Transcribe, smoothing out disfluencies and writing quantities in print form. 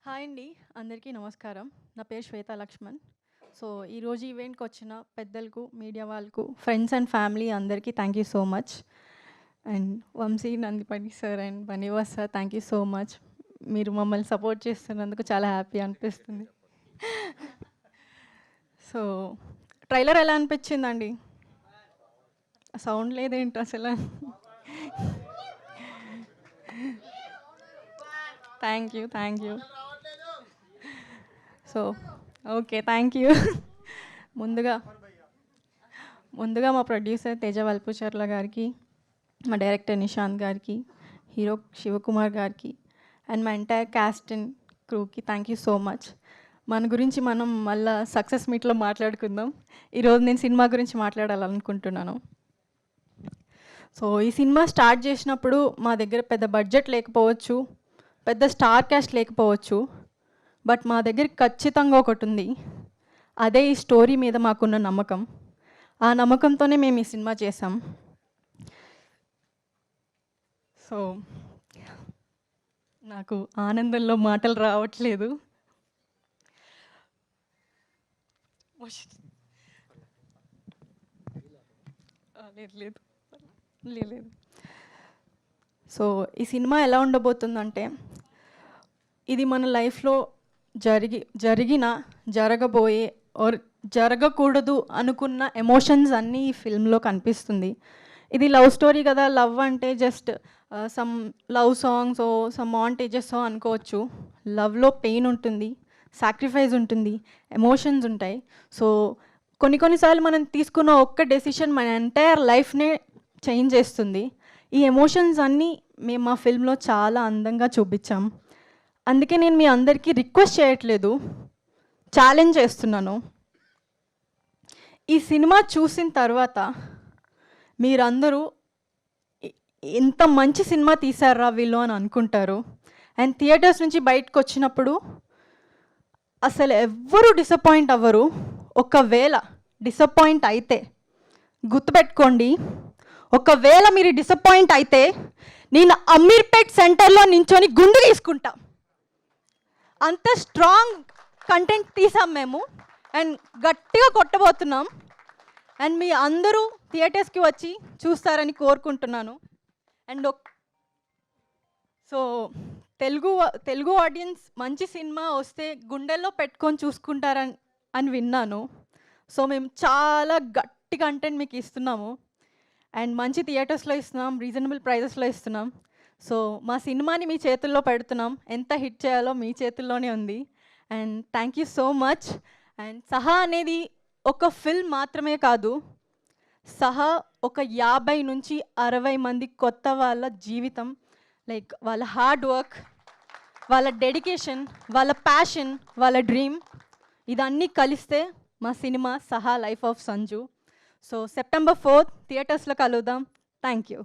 Hi అండి, అందరికీ నమస్కారం. నా పేరు శ్వేత లక్ష్మణ్. సో ఈరోజు ఈవెంట్కి వచ్చిన పెద్దలకు, మీడియా వాళ్ళకు, ఫ్రెండ్స్ అండ్ ఫ్యామిలీ అందరికీ thank you so much. And Vamsi Nandipani sir and Bunny Vas sir, thank you so much. మీరు మమ్మల్ని సపోర్ట్ చేస్తున్నందుకు చాలా హ్యాపీ అనిపిస్తుంది. సో ట్రైలర్ ఎలా అనిపించిందండి? సౌండ్ లేదేంటి అసలు? Thank you. So okay, thank you. ముందుగా మా ప్రొడ్యూసర్ తేజ వల్పుచర్ల గారికి, మా డైరెక్టర్ నిశాంత్ గారికి, హీరో శివకుమార్ గారికి అండ్ మా ఎంటైర్ క్యాస్ట్ అండ్ క్రూకి థ్యాంక్ యూ సో మచ్. మన గురించి మనం మళ్ళీ సక్సెస్ మీట్లో మాట్లాడుకుందాం. ఈరోజు నేను సినిమా గురించి మాట్లాడాలనుకుంటున్నాను. సో ఈ సినిమా స్టార్ట్ చేసినప్పుడు మా దగ్గర పెద్ద బడ్జెట్ లేకపోవచ్చు, పెద్ద స్టార్ క్యాస్ట్ లేకపోవచ్చు, బట్ మా దగ్గర ఖచ్చితంగా ఒకటి ఉంది. అదే ఈ స్టోరీ మీద మాకున్న నమ్మకం. ఆ నమ్మకంతోనే మేము ఈ సినిమా చేసాం. సో నాకు ఆనందంలో మాటలు రావట్లేదు. లేదు. సో ఈ సినిమా ఎలా ఉండబోతుందంటే, ఇది మన లైఫ్లో జరగబోయే ఆర్ జరగకూడదు అనుకున్న ఎమోషన్స్ అన్నీ ఈ ఫిల్మ్లో కనిపిస్తుంది. ఇది లవ్ స్టోరీ కదా, లవ్ అంటే జస్ట్ సమ్ లవ్ సాంగ్స్ ఓ సమ్ మాంటేజెస్ అనుకోవచ్చు. లవ్లో పెయిన్ ఉంటుంది, సాక్రిఫైస్ ఉంటుంది, ఎమోషన్స్ ఉంటాయి. సో కొన్నిసార్లు మనం తీసుకున్న ఒక్క డెసిషన్ మన ఎంటైర్ లైఫ్నే చేంజ్ చేస్తుంది. ఈ ఎమోషన్స్ అన్నీ మేము మా ఫిల్మ్లో చాలా అందంగా చూపించాం. అందుకే నేను మీ అందరికీ రిక్వెస్ట్ చేయట్లేదు, ఛాలెంజ్ చేస్తున్నాను. ఈ సినిమా చూసిన తర్వాత మీరందరూ ఎంత మంచి సినిమా తీశారా వీళ్ళు అని అనుకుంటారు. అండ్ థియేటర్స్ నుంచి బయటకు వచ్చినప్పుడు అసలు ఎవ్వరూ డిసప్పాయింట్ అవ్వరు. ఒకవేళ డిసప్పాయింట్ అయితే గుర్తుపెట్టుకోండి, ఒకవేళ మీరు డిసప్పాయింట్ అయితే నేను అమీర్పేట్ సెంటర్లో నించొని గుండు తీసుకుంటా. అంత స్ట్రాంగ్ కంటెంట్ తీసాం మేము అండ్ గట్టిగా కొట్టబోతున్నాం. అండ్ మీ అందరూ థియేటర్స్కి వచ్చి చూస్తారని కోరుకుంటున్నాను. అండ్ సో తెలుగు ఆడియన్స్ మంచి సినిమా వస్తే గుండెల్లో పెట్టుకొని చూసుకుంటారని విన్నాను. సో మేము చాలా గట్టి కంటెంట్ మీకు ఇస్తున్నాము అండ్ మంచి థియేటర్స్లో ఇస్తున్నాం, రీజనబుల్ ప్రైజెస్లో ఇస్తున్నాం. సో మా సినిమాని మీ చేతుల్లో పెడుతున్నాం. ఎంత హిట్ చేయాలో మీ చేతుల్లోనే ఉంది. And thank you so much. And సహా అనేది ఒక ఫిల్మ్ మాత్రమే కాదు, సహా ఒక 50 నుంచి 60 మంది కొత్త వాళ్ళ జీవితం, లైక్ వాళ్ళ హార్డ్ వర్క్, వాళ్ళ డెడికేషన్, వాళ్ళ ప్యాషన్, వాళ్ళ డ్రీమ్, ఇదన్నీ కలిస్తే మా సినిమా సహా life of Sanju. So September 4th థియేటర్స్లో కలుద్దాం. Thank you.